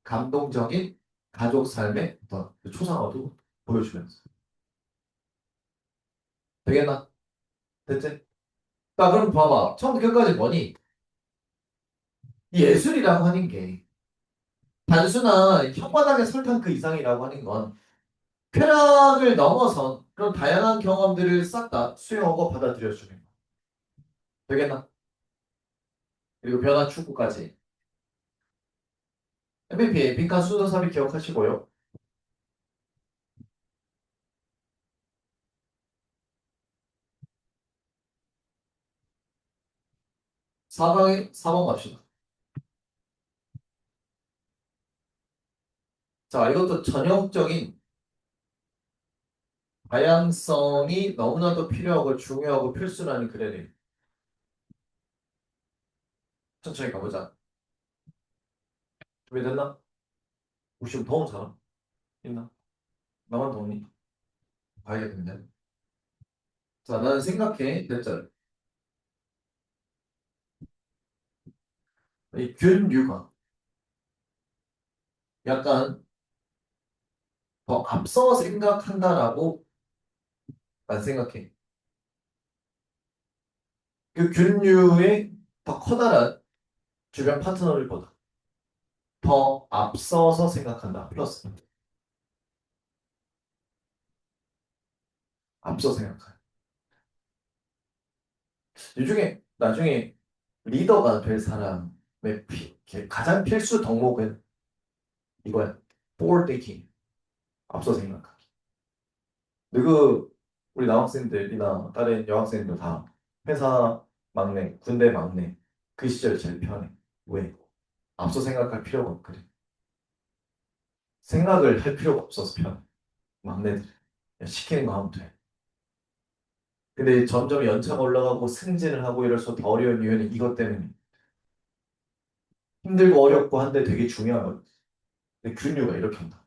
Speaker 1: 감동적인 가족 삶의 어떤 그 초상화도 보여주면서. 되겠나? 됐지? 자, 그럼 봐봐. 처음부터 끝까지 뭐니? 이 예술이라고 하는 게 단순한 혓바닥에 설탕 그 이상이라고 하는 건 쾌락을 넘어선 그런 다양한 경험들을 싹 다 수용하고 받아들여주는 거. 되겠나? 그리고 변화 추구까지. MVP, 빈칸 순서삽입 기억하시고요. 사번 갑시다. 자, 이것도 전형적인 다양성이 너무나도 필요하고 중요하고 필수라는 글이네요. 천천히 가보자. 준비됐나? 혹시 좀 더운 사람? 있나? 나만 더우니? 봐야겠는데. 자, 나는 생각해. 됐잖아. 이 균류가 약간 더 앞서 생각한다라고 난 생각해. 그 균류의 더 커다란 주변 파트너를 보다. 더 앞서서 생각한다. 플러스. 앞서 생각한다. 이 중에 나중에 리더가 될 사람의 가장 필수 덕목은 이거야. forward thinking. 앞서 생각하기. 너그 우리 남학생들이나 다른 여학생들 다 회사 막내, 군대 막내 그 시절 제일 편해. 왜? 앞서 생각할 필요가 없거든. 생각을 할 필요가 없어서 편해. 막내들. 그냥 시키는 거 하면 돼. 근데 점점 연차가 올라가고 승진을 하고 이럴수록 더 어려운 이유는 이것 때문에. 힘들고 어렵고 한데 되게 중요한 거. 근데 균류가 이렇게 한다.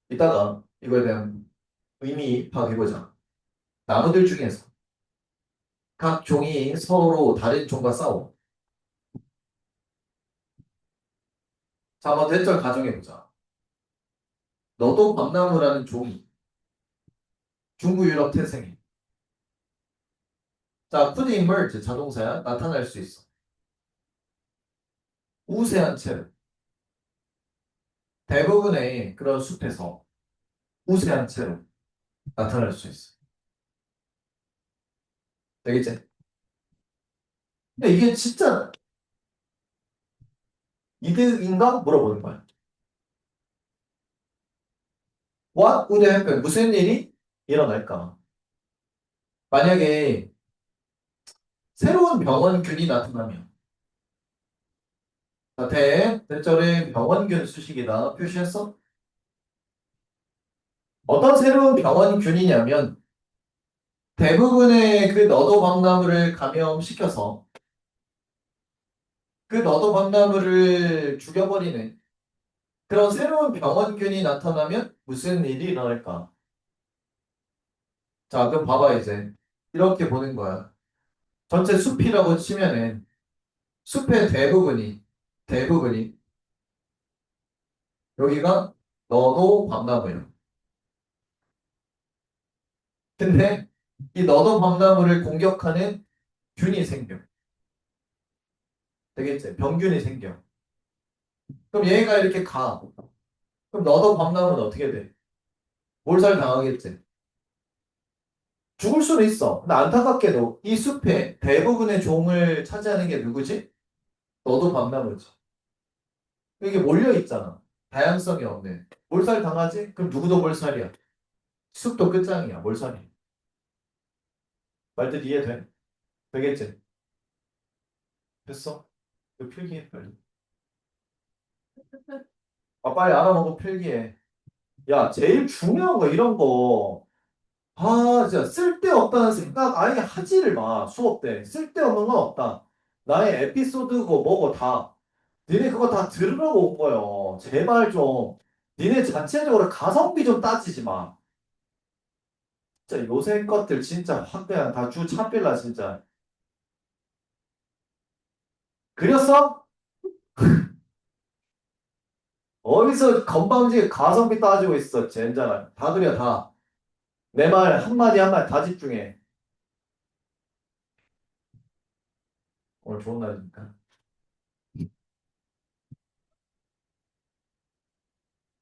Speaker 1: 이따가 이거에 대한 의미 파악해보자. 나무들 중에서 각 종이 서로 다른 종과 싸워. 자, 한번 대절 가정해보자. 너도 밤나무라는 종이 중부 유럽 태생해. 자, could emerge 자동사야 나타날 수 있어. 우세한 채로 대부분의 그런 숲에서 우세한 채로 나타날 수 있어. 되겠지? 근데 이게 진짜 이득인가 물어보는 거야. What would happen? 무슨 일이 일어날까? 만약에 새로운 병원균이 나타나면 자, 대절의 병원균 수식이다. 표시했어? 어떤 새로운 병원균이냐면 대부분의 그 너도박나무를 감염시켜서 그 너도박나무를 죽여버리는 그런 새로운 병원균이 나타나면 무슨 일이 일어날까? 자, 그럼 봐봐 이제 이렇게 보는 거야. 전체 숲이라고 치면은 숲의 대부분이 여기가 너도박나무예요. 근데 이 너도박나무를 공격하는 균이 생겨. 되겠지? 병균이 생겨. 그럼 얘가 이렇게 가. 그럼 너도 밤나오면 어떻게 돼? 몰살 당하겠지. 죽을 수는 있어. 근데 안타깝게도 이 숲의 대부분의 종을 차지하는 게 누구지? 너도 밤나무지. 이게 몰려 있잖아. 다양성이 없네. 몰살 당하지? 그럼 누구도 몰살이야. 숲도 끝장이야. 몰살이. 말뜻 이해돼? 되겠지? 됐어? 이거 필기해 빨리. 아 빨리 알아보고 필기해. 야 제일 중요한 거 이런 거. 아 진짜 쓸데없다는 생각 아예 하지를 마. 수업 때. 쓸데없는 건 없다. 나의 에피소드고 뭐고 다. 니네 그거 다 들으라고 온 거예요. 제발 좀. 니네 자체적으로 가성비 좀 따지지 마. 진짜 요새 것들 진짜 확 그냥 다 주 차빌라 진짜. 그렸어? 어디서 건방지게 가성비 따지고 있어, 젠장아. 다 그려, 다. 내 말 한마디 한마디 다 집중해. 오늘 좋은 날이니까.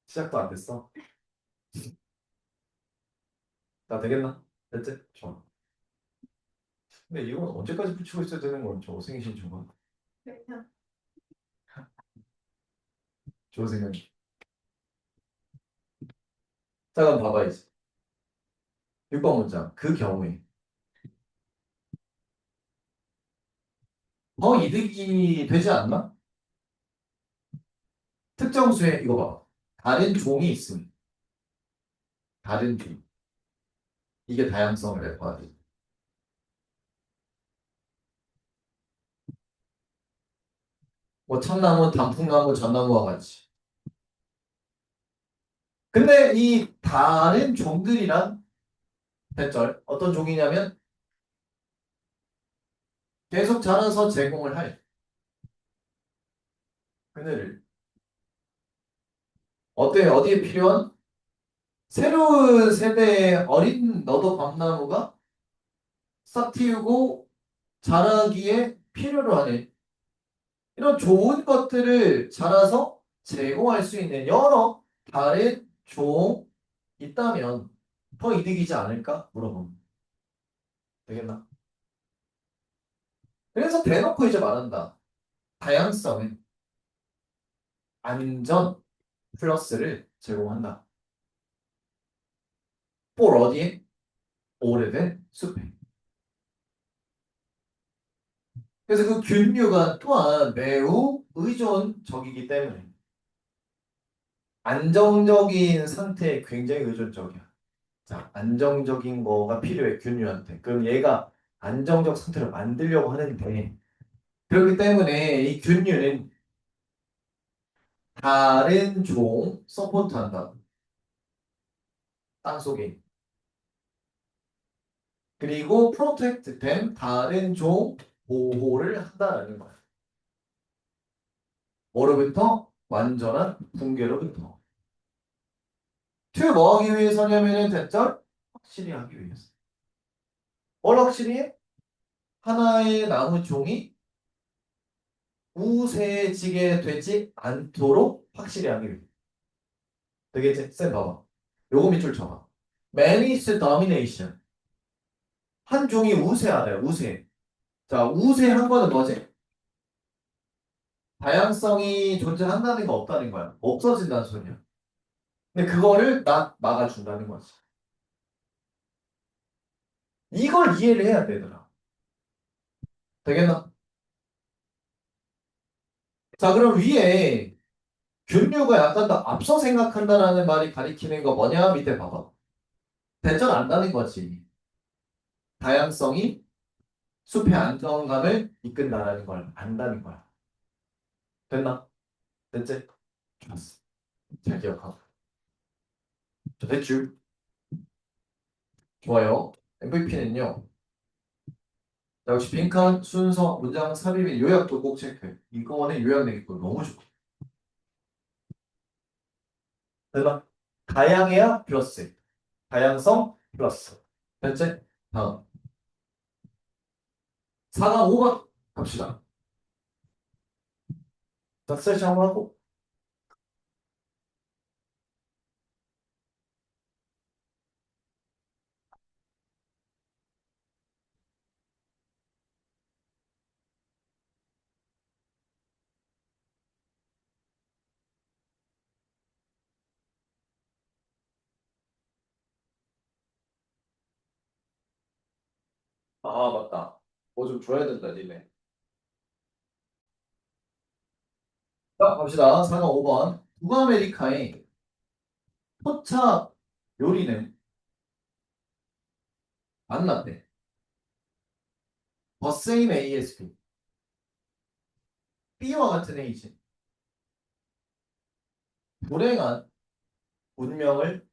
Speaker 1: 시작도 안 됐어. 나 되겠나? 됐지? 좋아. 근데 이건 언제까지 붙이고 있어야 되는 건 저 생신주가.
Speaker 2: 그냥
Speaker 1: 좋은 생각이. 자, 그럼 봐봐야지. 6번 문장. 그 경우에 더 이득이 되지 않나? 특정 수에 이거 봐봐. 다른 종이 있음. 다른 종. 이게 다양성을 내포하지. 뭐 참나무, 단풍나무, 전나무와 같이. 근데 이 다른 종들이란 대절 어떤 종이냐면 계속 자라서 제공을 할 그늘을 어디에 필요한 새로운 세대의 어린 너도 밤나무가 싹 틔우고 자라기에 필요로 하는 이런 좋은 것들을 자라서 제공할 수 있는 여러 다른 종 있다면 더 이득이지 않을까 물어보면 되겠나? 그래서 대놓고 이제 말한다. 다양성은 안전 플러스를 제공한다. 볼 어디에? 오래된 숲에. 그래서 그 균류가 또한 매우 의존적이기 때문에 안정적인 상태에 굉장히 의존적이야. 자, 안정적인 거가 필요해, 균류한테. 그럼 얘가 안정적 상태를 만들려고 하는데 그렇기 때문에 이 균류는 다른 종 서포트한다. 땅속에. 그리고 프로텍트 된 다른 종 보호를 한다는 거야. 뭐로부터? 완전한 붕괴로부터. 뭐 하기 위해서냐면은 대절 확실히 하기 위해서. 뭘 확실히 해? 하나의 나무 종이 우세해지게 되지 않도록 확실히 하기 위해. 되겠지? 쌤 봐봐. 요거 밑줄 쳐봐. Man's domination. 한 종이 우세하다. 우세. 자, 우세한 거는 뭐지? 다양성이 존재한다는 거 없다는 거야. 없어진다는 소리야. 근데 그거를 막아준다는 거지. 이걸 이해를 해야 되더라. 되겠나? 자, 그럼 위에 균류가 약간 더 앞서 생각한다라는 말이 가리키는 거 뭐냐? 밑에 봐봐. 대전 안다는 거지. 다양성이 숲의 안정감을 이끈다라는 걸 안다는 거야. 됐나? 됐지? 좋았어. 잘 기억하고. 자, 됐죠? 좋아요. MVP는요. 역시 빈칸, 순서, 문장 삽입, 요약도 꼭 체크해. 이거는 요약 내기고 너무 좋아. 됐나? 다양해야 플러스. 다양성 플러스. 됐지? 다음. 4강 5번 갑시다. 자, 세션 한번 하고. 아, 맞다. 뭐 좀 줘야 된다, 니네. 자, 갑시다. 4번 5번. 북아메리카의 포착 요리는 만났대. The same ASP. B와 같은 A지. 불행한 운명을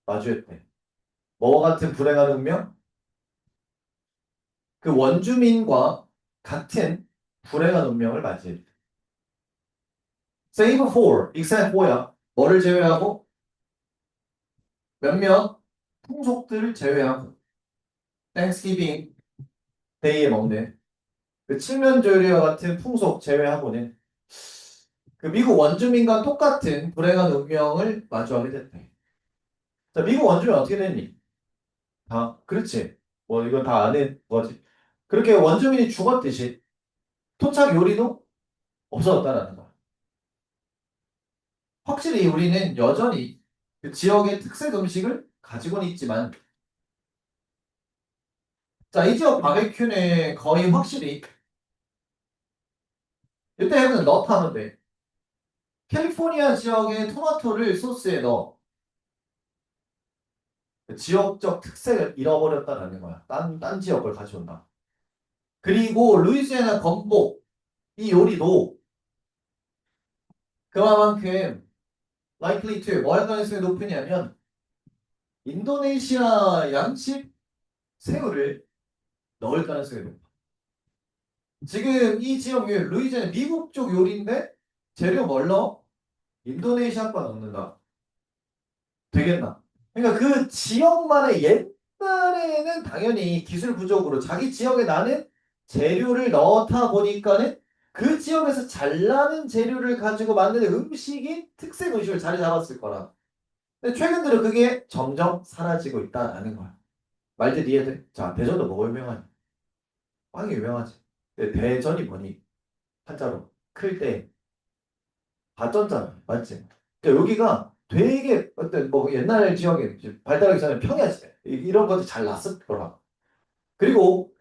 Speaker 1: 마주했대. 뭐와 같은 불행한 운명? 그 원주민과 같은 불행한 운명을 맞이했대. Save for, except for야. 뭐를 제외하고? 몇몇 풍속들을 제외하고. Thanksgiving 데이에 먹는 그 칠면조리와 같은 풍속 제외하고는 그 미국 원주민과 똑같은 불행한 운명을 마주하게 됐대. 자, 미국 원주민 어떻게 됐니? 다, 그렇지. 뭐, 이건 다 아는 거지. 그렇게 원주민이 죽었듯이 토착 요리도 없어졌다라는 거야. 확실히 우리는 여전히 그 지역의 특색 음식을 가지고는 있지만, 자, 이 지역 바베큐는 거의 확실히, 이때 해보는 넣다 하면 돼. 캘리포니아 지역의 토마토를 소스에 넣어. 그 지역적 특색을 잃어버렸다라는 거야. 딴 지역을 가져온다. 그리고 루이지애나 건복, 이 요리도 그만큼 likely to, 뭐 할 가능성이 높으냐면, 인도네시아 양식 새우를 넣을 가능성이 높아. 지금 이 지역이 루이지애나 미국 쪽 요리인데 재료 뭘 넣어? 인도네시아 거 넣는다. 되겠나? 그러니까 그 지역만의 옛날에는 당연히 기술 부족으로 자기 지역에 나는 재료를 넣다 보니까는 그 지역에서 잘 나는 재료를 가지고 만드는 음식이 특색 음식을 자리 잡았을 거라. 근데 최근 들어 그게 점점 사라지고 있다라는 거야. 말들 이해돼? 자, 대전도 뭐가 유명하니? 빵이 유명하지. 근데 대전이 뭐니? 한자로 클 때 발전잖아. 맞지? 그러니까 여기가 되게 어떤 뭐 옛날 지역에 이제 발달하기 전에 평야지대 이런 것도 잘 났을 거라. 그리고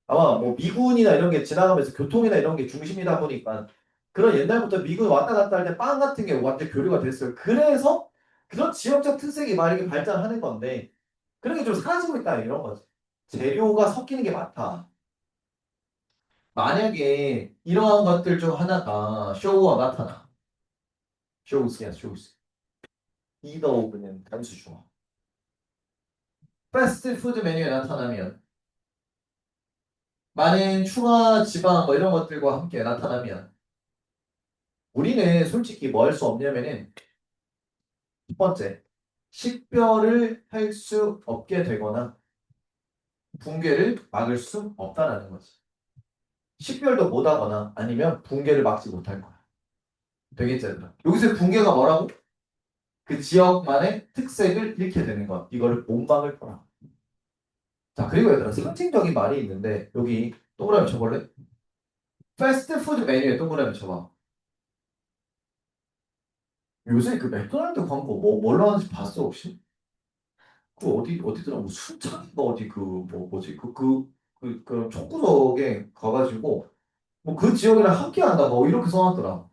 Speaker 1: 아마 뭐 미군이나 이런 게 지나가면서 교통이나 이런 게 중심이다 보니까 그런 옛날부터 미군 왔다 갔다 할 때 빵 같은 게 완전 교류가 됐어요. 그래서 그런 지역적 특색이 막 이렇게 발전하는 건데 그런 게 좀 사라지고 있다 이런 거지. 재료가 섞이는 게 많다. 만약에 이러한 것들 중 하나가 쇼우와 나타나. 쇼우스야, 쇼우스. 이더 오브는 단수 중어. 패스트푸드 메뉴에 나타나면 많은 추가 지방 뭐 이런 것들과 함께 나타나면 우리는 솔직히 뭐 할 수 없냐면은 첫 번째 식별을 할 수 없게 되거나 붕괴를 막을 수 없다라는 거지. 식별도 못하거나 아니면 붕괴를 막지 못할 거야. 되겠지, 얘들아? 여기서 붕괴가 뭐라고? 그 지역만의 특색을 잃게 되는 것. 이거를 못 막을 거라. 자, 그리고 얘들아, 상징적인 말이 있는데, 여기 동그라미 쳐볼래? 패스트푸드 메뉴에 동그라미 쳐봐. 요새 그 맥도날드 광고 뭘로 하는지 봤어, 혹시? 그 어디더라? 뭐 순창인가 어디 뭐지? 그 촉구석에 가가지고, 뭐 그 지역이랑 함께 한다, 뭐 이렇게 써놨더라.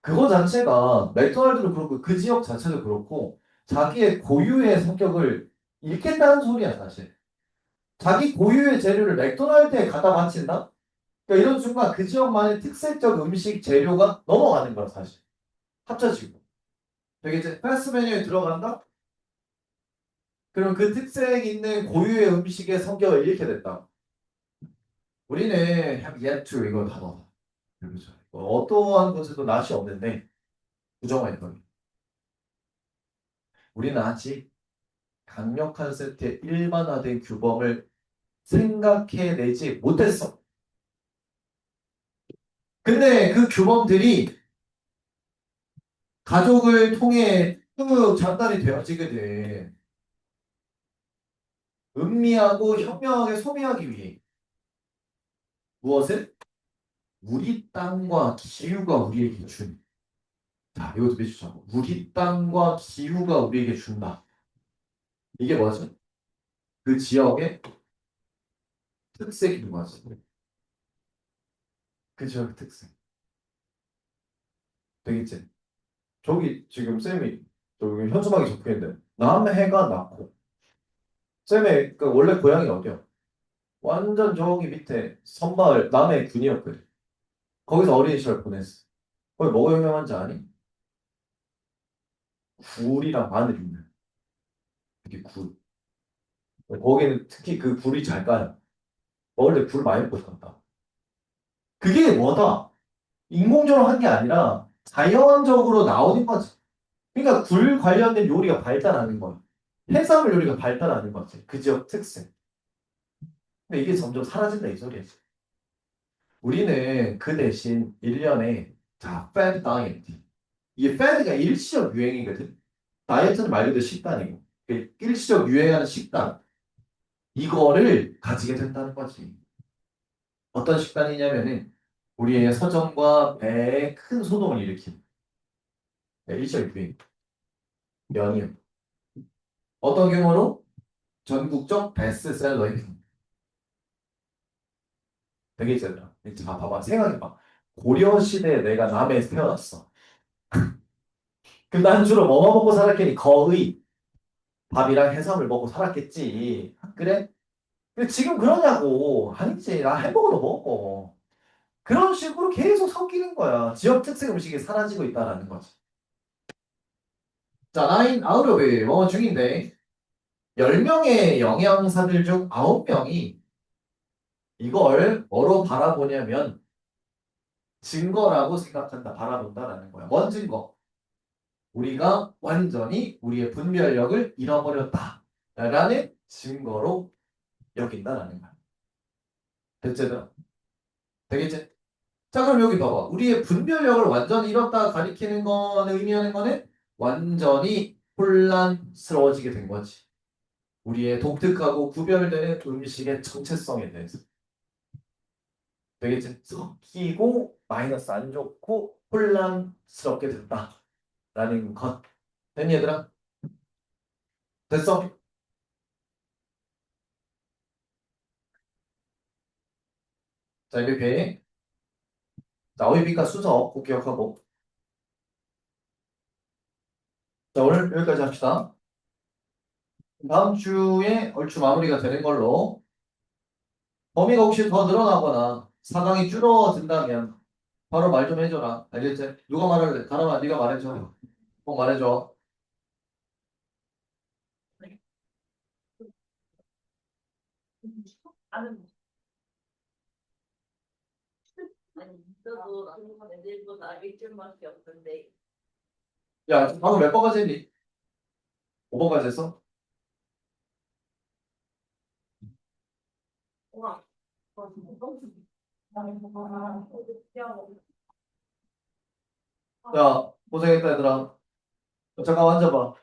Speaker 1: 그거 자체가 맥도날드도 그렇고, 그 지역 자체도 그렇고, 자기의 고유의 성격을 잃겠다는 소리야, 사실. 자기 고유의 재료를 맥도날드에 갖다 바친다? 그러니까 이런 순간 그 지역만의 특색적 음식 재료가 넘어가는 거야, 사실. 합쳐지고. 되게 이제 패스트 메뉴에 들어간다? 그럼 그 특색 있는 고유의 음식의 성격을 잃게 됐다. 우리는 have yet to 이거 다 넣어. 그렇죠. 어떠한 것에도 낯이 없는데 부정할 거. 우리는 아직 강력한 세트의 일반화된 규범을 생각해내지 못했어. 근데 그 규범들이 가족을 통해 쭉 전달이 되어지게 돼. 음미하고 현명하게 소비하기 위해 무엇을? 우리 땅과 기후가 우리에게 준. 자, 이것도 해주자. 우리 땅과 기후가 우리에게 준다. 이게 뭐죠? 그 지역의 특색인 거지. 그죠, 특색. 되겠지? 저기 지금 쌤이 저기 현수막에 적혀있는데 남해가 낳고 쌤의 그 원래 고향이 어디야? 완전 저기 밑에 섬마을 남해 군이었거든. 거기서 어린 시절 보냈어. 거기 뭐가 유명한지 아니? 굴이랑 마늘이 있는. 이게 굴. 거기는 특히 그 굴이 잘 까요. 먹을 때 굴 많이 먹고 싶었다. 그게 뭐다? 인공적으로 한 게 아니라 자연적으로 나오는 거지. 그러니까 굴 관련된 요리가 발달하는 거야. 해산물 요리가 발달하는 거지. 그 지역 특색. 근데 이게 점점 사라진다 이 소리지. 우리는 그 대신 1년에 자, 패드 다이어트. 이게 패드가 일시적 유행이거든. 다이어트는 말 그대로 식단이고. 그 일시적 유행하는 식단. 이거를 가지게 된다는 거지. 어떤 식단이냐면은 우리의 서점과 배에 큰 소동을 일으키는 일시적 유행. 연이요. 어떤 경우로 전국적 베스트셀러인 되게 있잖아. 자, 봐봐. 생각해봐. 고려 시대에 내가 남해에서 태어났어. 그럼 난 주로 뭐만 먹고 살았겠니? 거의 밥이랑 해산물 먹고 살았겠지. 그래? 근데 지금 그러냐고. 아니지. 나 햄버거도 먹고. 그런 식으로 계속 섞이는 거야. 지역 특색 음식이 사라지고 있다라는 거지. 자, 9 out of 영어 중인데 10명의 영양사들 중 9명이 이걸 뭐로 바라보냐면 증거라고 생각한다, 바라본다라는 거야. 뭔 증거? 우리가 완전히 우리의 분별력을 잃어버렸다. 라는 증거로 여긴다라는 거야. 됐지? 되겠지? 자, 그럼 여기 봐봐. 우리의 분별력을 완전히 잃었다 가리키는 거는 의미하는 거는 완전히 혼란스러워지게 된 거지. 우리의 독특하고 구별되는 음식의 정체성에 대해서. 되겠지? 섞이고 마이너스 안 좋고 혼란스럽게 됐다라는 것. 됐니 얘들아? 됐어? 자, 이렇게 자, 어휘비과 순서 꼭 기억하고 자, 오늘 여기까지 합시다. 다음 주에 얼추 마무리가 되는 걸로 범위가 혹시 더 늘어나거나 사강이 줄어든다면 바로 말 좀 해줘라. 알겠지? 누가 말할래? 가람아, 네가 말해줘. 꼭 말해줘.
Speaker 2: 아는 아니 있어도 애들보다 일주일밖에 없는데
Speaker 1: 야, 방금 몇 번까지 했니? 5번까지 했어?
Speaker 2: 와
Speaker 1: 야, 고생했다, 얘들아. 잠깐 앉아봐.